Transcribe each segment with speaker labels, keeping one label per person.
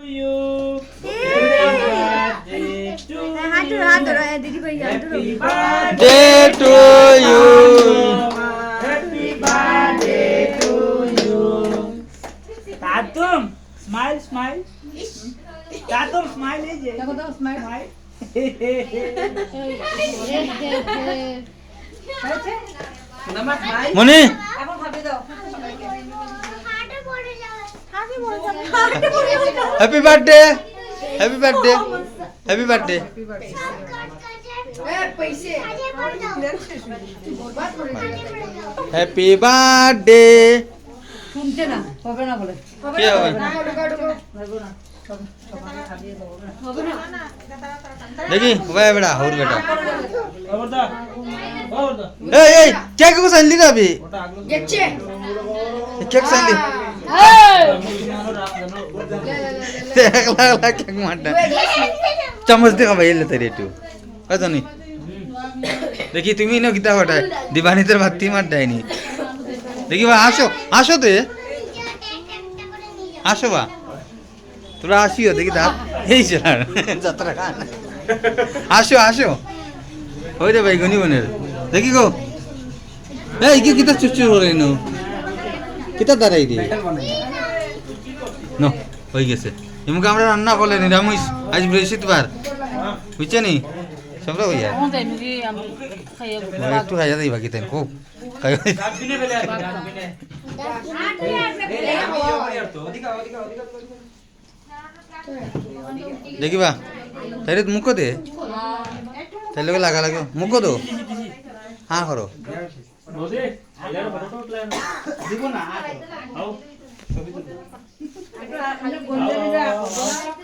Speaker 1: you.
Speaker 2: हाथ धरो दीदी भाई हाथ धरो
Speaker 3: Day to you.
Speaker 1: Happy birthday to you. Tatum, smile, smile. Tatum, smile लीजिए.
Speaker 2: देखो तो स्माइल
Speaker 1: Smile.
Speaker 3: মনি
Speaker 2: এখন খাবে দাও
Speaker 3: happy birthday happy birthday happy birthday
Speaker 2: पैसे
Speaker 3: হ্যাপি বার্থডে
Speaker 2: শুনছে না হবে না বলে
Speaker 3: কি হবে দেখি ভাই বেটা হর বেটা
Speaker 1: Over the. Over the.
Speaker 3: এই এই কেক কো সাইলি যাবি
Speaker 1: ওটা আগলো.
Speaker 2: দেখছে
Speaker 3: কেক সাইলি একলা একলা কেক মারটা চামচ দেখা ভাই এলে তাই একটু জানি দেখি তুমি না কিতা হঠাৎ দিবানিতের ভাত মার দেয়নি দেখি ভাই আসো আসো তে আসো বা তোরা আসিও দেখি দাঁত এই যাত্রা খান আসো আসো ওই রে ভাই গনি বোনের দেখি গো এই কি কিতা চুচুর করে নো কিতা দাঁড়াই রে নো হয়ে গেছে এমুকে আমরা রান্না করলে নিরামিষ আজ বৃহস্পতিবার বুঝছে নি সবরা হইয়া একটু খাইয়া দিই বাকি তেন খুব খাইয়া
Speaker 1: Dustbin এ ফেলে আসি, dustbin এ.
Speaker 3: দেখিবা তাইলে মুখ দে তাইলে লাগা লাগো মুখ দো হ্যাঁ করো
Speaker 1: বৌদি, এলার ফটো উঠলে দিব না, আও ছবি তুলবো।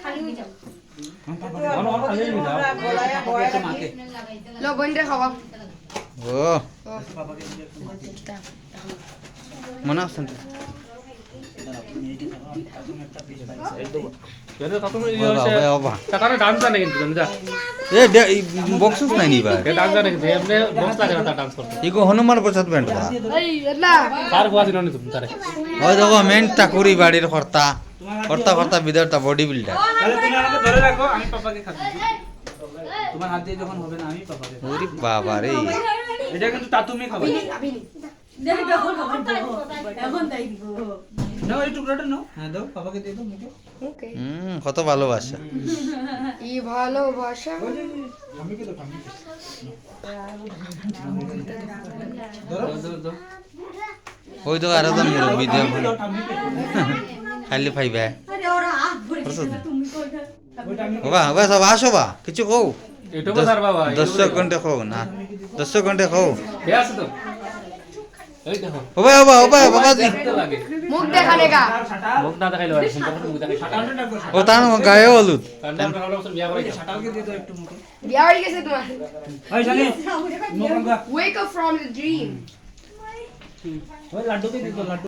Speaker 1: খালি হয়ে যাও। মাকে।
Speaker 2: লো বন্ধে খাওয়া
Speaker 3: ও মনে আসছেন
Speaker 4: টাকাটা ডান্স জানে কিন্তু জানি যা
Speaker 3: এ বক্সস নাই নি বা
Speaker 4: এ ডান্স জানে কিন্তু এমনি বক্স লাগে না তার ডান্স করতে
Speaker 3: ইগো হনুমান প্রসাদ ব্যান্ড বা
Speaker 2: এই এলা
Speaker 4: তার বুয়া দিন তুমি তারে
Speaker 3: ওই দেখো মেন চাকুরি বাড়ির কর্তা কর্তা কর্তা বিদারটা বডি বিল্ডার
Speaker 1: তাহলে তুমি আমাকে ধরে রাখো, আমি পাপাকে খাচ্ছি। তোমার হাত দিয়ে যখন হবে না, আমি পাপাকে খাবো।
Speaker 3: ওরে বাবা রে
Speaker 1: এটা কিন্তু তা তুমি খাবে। নাও এই টুকরাটা নাও। হ্যাঁ দাও, পাপাকে দিয়ে দাও মুখে।
Speaker 2: ওকে
Speaker 3: কত ভালোবাসা
Speaker 2: এই ভালোবাসা
Speaker 1: আমি কি দাও, আমি কি? ধরো, ধরো, ধরো।
Speaker 3: ওই তো আরো জন মুরব্বি দিয়ে
Speaker 1: দাও, আমি কি?
Speaker 3: খালি পাইবে
Speaker 2: আরে ওরা হাত ভরে তুমি কইটা
Speaker 1: ওইটা আমি
Speaker 3: বাবা বাবা সব আসো বা কিছু কও
Speaker 4: এটুকু স্যার বাবা
Speaker 3: 10 ঘন্টা খাও না 10 ঘন্টা খাও
Speaker 4: কে আছে তো এই দেখো
Speaker 3: ওবা ওবা ওবা বাবাজি
Speaker 4: দেখতে লাগে
Speaker 2: মুখ দেখানে কা
Speaker 1: ছাটা।
Speaker 4: মুখ না দেখাইলে হয় সুন্দর মুখ দেখাই
Speaker 1: ছাটালটা ডাকো,
Speaker 3: ও তার গায়ে হলুদ
Speaker 4: কান্ডা কান্ডা বছর বিয়া করে
Speaker 1: ছাটালকে দিয়ে দাও একটু মুখে।
Speaker 2: বিয়া হয়ে গেছে তোমার
Speaker 1: ওই জানি, মুখ রাখা।
Speaker 2: wake up from the dream
Speaker 1: ওই লাড্ডুকে দিয়ে দাও, লাড্ডু।